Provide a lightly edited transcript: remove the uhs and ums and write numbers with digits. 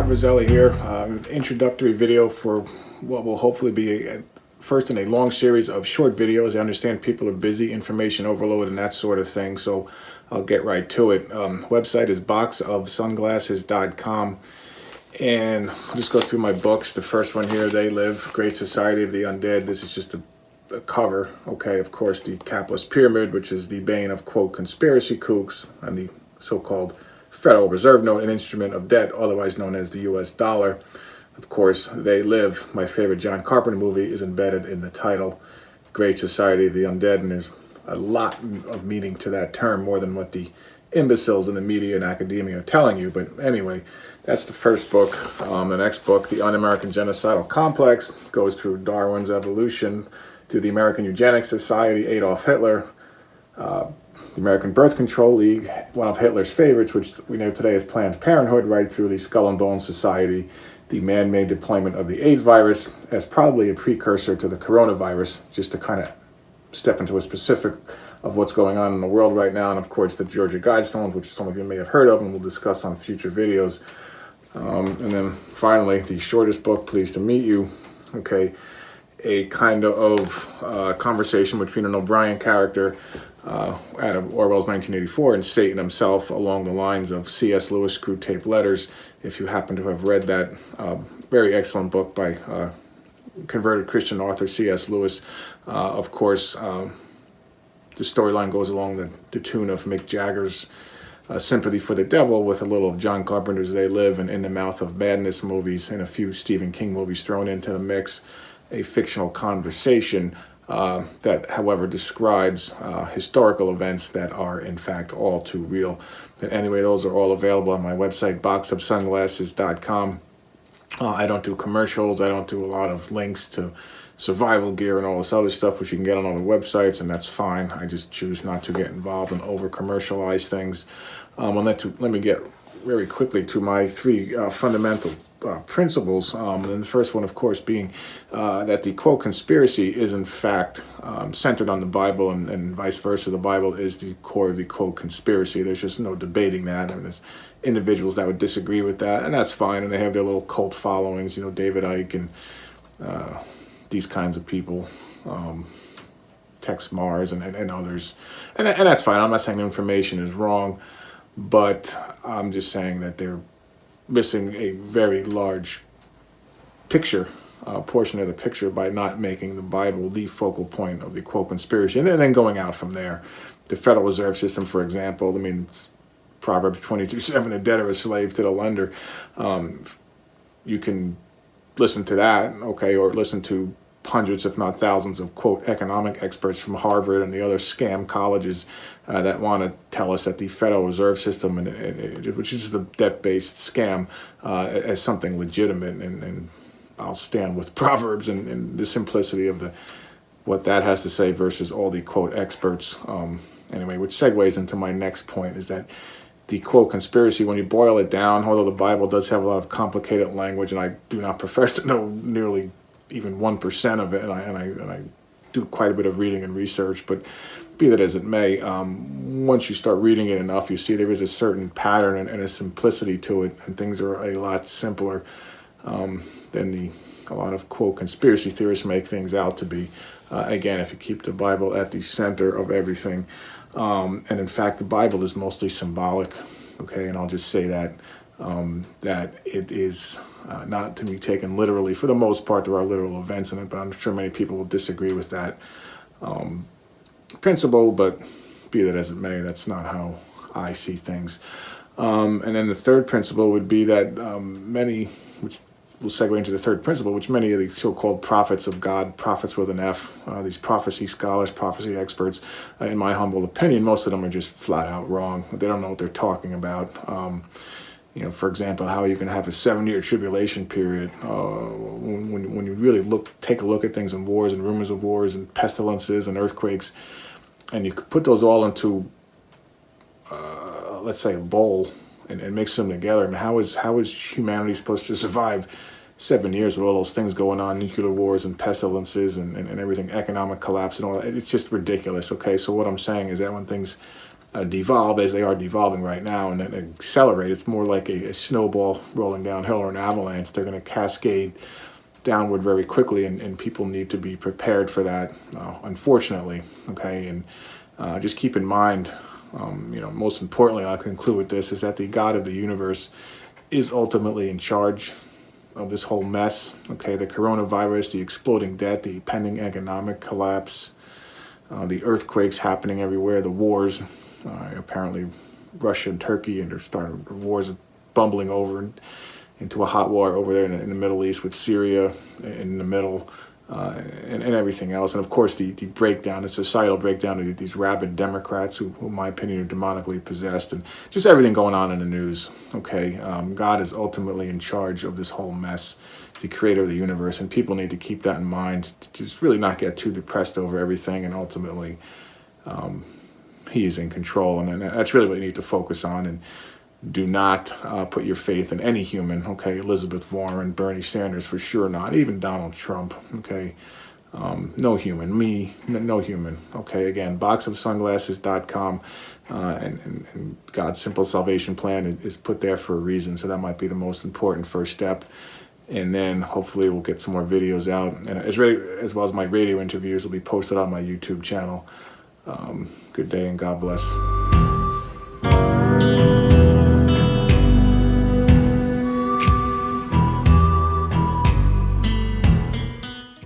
Roselli here. Introductory video for what will hopefully be first in a long series of short videos. I understand people are busy, information overload and that sort of thing, so I'll get right to it. Website is boxofsunglasses.com, and I'll just go through my books. The first one here, They Live, Great Society of the Undead. This is just a cover. Okay, of course, the capitalist pyramid, which is the bane of, quote, conspiracy kooks, and the so-called Federal Reserve note, an instrument of debt, otherwise known as the US dollar. Of course, They Live, my favorite John Carpenter movie, is embedded in the title, Great Society of the Undead, and there's a lot of meaning to that term, more than what the imbeciles in the media and academia are telling you. But anyway, that's the first book. The next book, The Un-American Genocidal Complex, goes through Darwin's evolution to the American Eugenics Society, Adolf Hitler, the American Birth Control League, one of Hitler's favorites, which we know today as Planned Parenthood, right through the Skull and Bones Society, the man-made deployment of the AIDS virus as probably a precursor to the coronavirus, just to kind of step into a specific of what's going on in the world right now, and of course the Georgia Guidestones, which some of you may have heard of and we'll discuss on future videos. And then finally, the shortest book, Pleased to Meet You. Okay, a kind of conversation between an O'Brien character out of Orwell's 1984 and Satan himself, along the lines of C.S. Lewis' Screwtape Letters. If you happen to have read that very excellent book by converted Christian author C.S. Lewis, of course, the storyline goes along the tune of Mick Jagger's Sympathy for the Devil, with a little of John Carpenter's They Live and In the Mouth of Madness movies, and a few Stephen King movies thrown into the mix. A fictional conversation that, however, describes historical events that are, in fact, all too real. But anyway, those are all available on my website, boxofsunglasses.com. I don't do commercials. I don't do a lot of links to survival gear and all this other stuff, which you can get on other websites, and that's fine. I just choose not to get involved and over-commercialize things. Let me get very quickly to my three fundamental principles, and the first one, of course, being that the, quote, conspiracy is in fact centered on the Bible, and vice versa. The Bible is the core of the, quote, conspiracy. There's just no debating that. I mean, there's individuals that would disagree with that, and that's fine, and they have their little cult followings, David Icke and these kinds of people, Tex Mars and others, and that's fine. I'm not saying the information is wrong, but I'm just saying that they're missing a very large picture, portion of the picture, by not making the Bible the focal point of the, quote, conspiracy, and then going out from there. The Federal Reserve System, for example, I mean, Proverbs 22:7, the debtor is slave to the lender. You can listen to that, okay, or listen to hundreds, if not thousands, of, quote, economic experts from Harvard and the other scam colleges that want to tell us that the Federal Reserve System, which is the debt-based scam, as something legitimate. And I'll stand with Proverbs and the simplicity of what that has to say versus all the, quote, experts. Anyway, which segues into my next point, is that the, quote, conspiracy, when you boil it down, although the Bible does have a lot of complicated language, and I do not profess to know nearly even 1% of it, and I do quite a bit of reading and research, but be that as it may, once you start reading it enough, you see there is a certain pattern and a simplicity to it, and things are a lot simpler than a lot of, quote, conspiracy theorists make things out to be. Again, if you keep the Bible at the center of everything, and in fact the Bible is mostly symbolic, okay, and I'll just say that it is not to be taken literally. For the most part, there are literal events in it, but I'm sure many people will disagree with that principle, but be that as it may, that's not how I see things. And then the third principle would be that which will segue into the third principle, which many of the so-called prophets of God, prophets with an F, these prophecy scholars, prophecy experts, in my humble opinion, most of them are just flat out wrong. They don't know what they're talking about. For example, how you can have a 7-year tribulation period when you really take a look at things, and wars and rumors of wars and pestilences and earthquakes, and you could put those all into, let's say, a bowl and mix them together. I mean, how is humanity supposed to survive 7 years with all those things going on, nuclear wars and pestilences and everything, economic collapse and all that? It's just ridiculous, okay? So what I'm saying is that when things devolve as they are devolving right now and then accelerate. It's more like a snowball rolling downhill or an avalanche. They're going to cascade downward very quickly, and people need to be prepared for that, unfortunately. Okay, and just keep in mind, most importantly, I'll conclude with this, is that the God of the universe is ultimately in charge of this whole mess. Okay, the coronavirus, the exploding debt, the pending economic collapse, the earthquakes happening everywhere, the wars, apparently Russia and Turkey, and they're starting wars bumbling over into a hot war over there in the Middle East with Syria in the middle, and everything else. And of course the breakdown, the societal breakdown of these rabid Democrats who in my opinion, are demonically possessed, and just everything going on in the news. Okay, God is ultimately in charge of this whole mess, the creator of the universe, and people need to keep that in mind, to just really not get too depressed over everything, and ultimately he is in control, and that's really what you need to focus on. And do not put your faith in any human. Okay, Elizabeth Warren, Bernie Sanders, for sure not. Even Donald Trump. Okay, no human. No human. Okay, again, boxofsunglasses.com, and God's simple salvation plan is put there for a reason. So that might be the most important first step. And then hopefully we'll get some more videos out, and as well as my radio interviews will be posted on my YouTube channel. Good day and God bless.